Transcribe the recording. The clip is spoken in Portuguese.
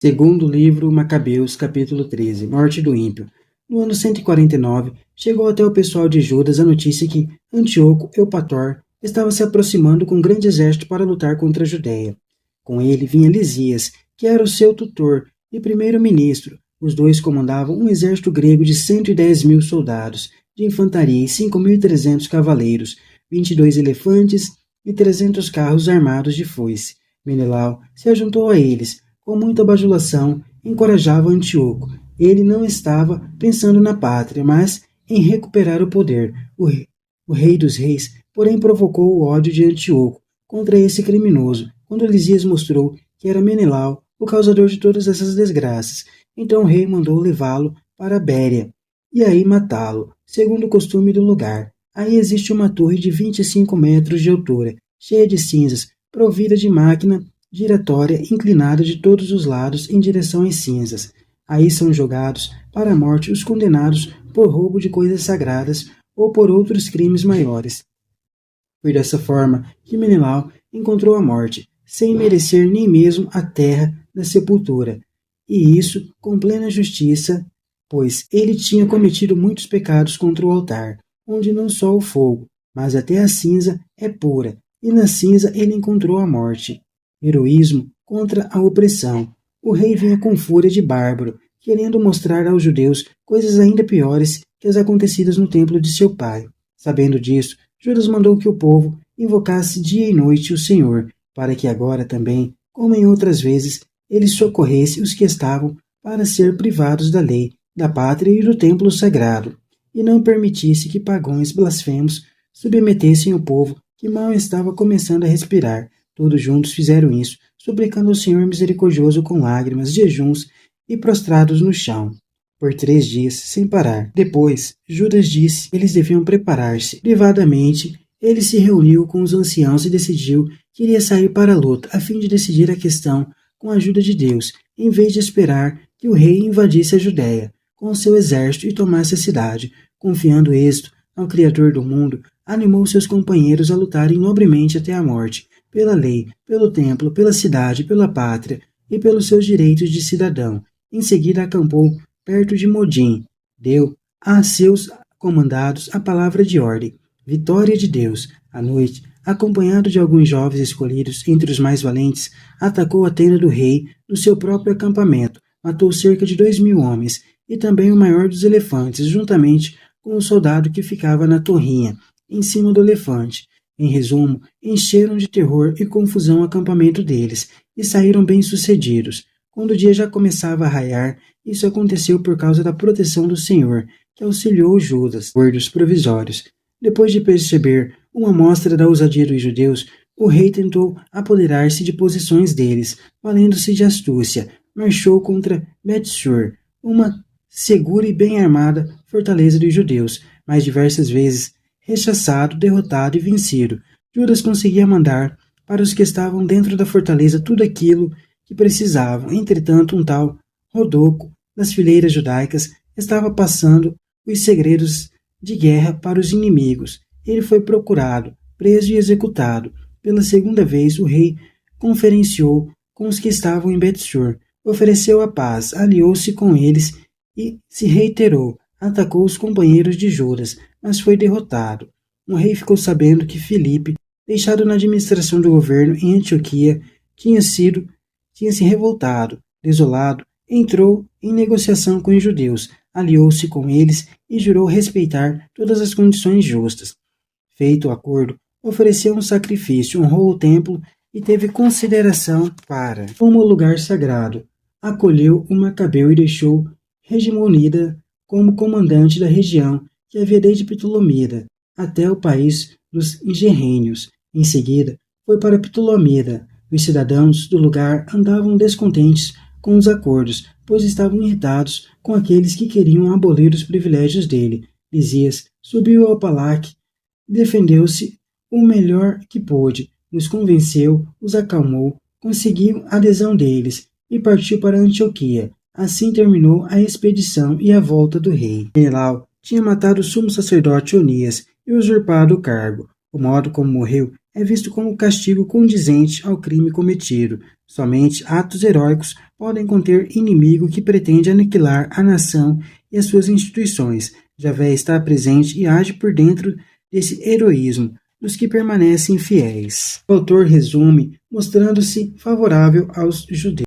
Segundo livro Macabeus, capítulo 13, Morte do ímpio. No ano 149, chegou até o pessoal de Judas a notícia que Antíoco Eupator estava se aproximando com um grande exército para lutar contra a Judéia. Com ele vinha Lisias, que era o seu tutor e primeiro-ministro. Os dois comandavam um exército grego de 110.000 soldados de infantaria e 5.300 cavaleiros, 22 elefantes e 300 carros armados de foice. Menelau se ajuntou a eles, com muita bajulação, encorajava Antíoco. Ele não estava pensando na pátria, mas em recuperar o poder. O rei dos reis, porém, provocou o ódio de Antíoco contra esse criminoso, quando Lisias mostrou que era Menelau o causador de todas essas desgraças. Então o rei mandou levá-lo para Béria e aí matá-lo, segundo o costume do lugar. Aí existe uma torre de 25 metros de altura, cheia de cinzas, provida de máquina giratória inclinada de todos os lados em direção às cinzas. Aí são jogados para a morte os condenados por roubo de coisas sagradas ou por outros crimes maiores. Foi dessa forma que Menelau encontrou a morte, sem merecer nem mesmo a terra da sepultura, e isso com plena justiça, pois ele tinha cometido muitos pecados contra o altar, onde não só o fogo, mas até a cinza é pura, e na cinza ele encontrou a morte. Heroísmo contra a opressão. O rei vinha com fúria de bárbaro, querendo mostrar aos judeus coisas ainda piores que as acontecidas no templo de seu pai. Sabendo disso, Judas mandou que o povo invocasse dia e noite o Senhor, para que agora também, como em outras vezes, ele socorresse os que estavam para ser privados da lei, da pátria e do templo sagrado, e não permitisse que pagãos blasfemos submetessem o povo que mal estava começando a respirar. Todos juntos fizeram isso, suplicando ao Senhor misericordioso com lágrimas, jejuns e prostrados no chão, por 3 dias, sem parar. Depois, Judas disse que eles deviam preparar-se. Privadamente, ele se reuniu com os anciãos e decidiu que iria sair para a luta, a fim de decidir a questão com a ajuda de Deus, em vez de esperar que o rei invadisse a Judéia com seu exército e tomasse a cidade. Confiando êxito ao Criador do mundo, animou seus companheiros a lutarem nobremente até a morte, pela lei, pelo templo, pela cidade, pela pátria e pelos seus direitos de cidadão. Em seguida acampou perto de Modim. Deu a seus comandados a palavra de ordem. Vitória de Deus. À noite, acompanhado de alguns jovens escolhidos entre os mais valentes, atacou a tenda do rei no seu próprio acampamento. Matou cerca de 2.000 homens e também o maior dos elefantes, juntamente com o soldado que ficava na torrinha, em cima do elefante. Em resumo, encheram de terror e confusão o acampamento deles e saíram bem-sucedidos. Quando o dia já começava a raiar, isso aconteceu por causa da proteção do Senhor, que auxiliou Judas, gordos provisórios. Depois de perceber uma amostra da ousadia dos judeus, o rei tentou apoderar-se de posições deles, valendo-se de astúcia. Marchou contra Bet-sur, uma segura e bem armada fortaleza dos judeus, mas diversas vezes rechaçado, derrotado e vencido. Judas conseguia mandar para os que estavam dentro da fortaleza tudo aquilo que precisavam. Entretanto, um tal Rodoco, das fileiras judaicas, estava passando os segredos de guerra para os inimigos. Ele foi procurado, preso e executado. Pela segunda vez, o rei conferenciou com os que estavam em Bet-sur, ofereceu a paz, aliou-se com eles e se reiterou. Atacou os companheiros de Judas, mas foi derrotado. O rei ficou sabendo que Filipe, deixado na administração do governo em Antioquia, tinha se revoltado. Desolado, entrou em negociação com os judeus, aliou-se com eles e jurou respeitar todas as condições justas. Feito o acordo, ofereceu um sacrifício, honrou o templo e teve consideração para como lugar sagrado. Acolheu o Macabeu e deixou Regimonida como comandante da região que havia desde Ptolomida até o país dos Gerrênios. Em seguida, foi para Ptolomida. Os cidadãos do lugar andavam descontentes com os acordos, pois estavam irritados com aqueles que queriam abolir os privilégios dele. Lisias subiu ao palácio, defendeu-se o melhor que pôde, os convenceu, os acalmou, conseguiu a adesão deles e partiu para Antioquia. Assim terminou a expedição e a volta do rei. Menelau tinha matado o sumo sacerdote Onias e usurpado o cargo. O modo como morreu é visto como castigo condizente ao crime cometido. Somente atos heróicos podem conter inimigo que pretende aniquilar a nação e as suas instituições. Javé está presente e age por dentro desse heroísmo dos que permanecem fiéis. O autor resume mostrando-se favorável aos judeus.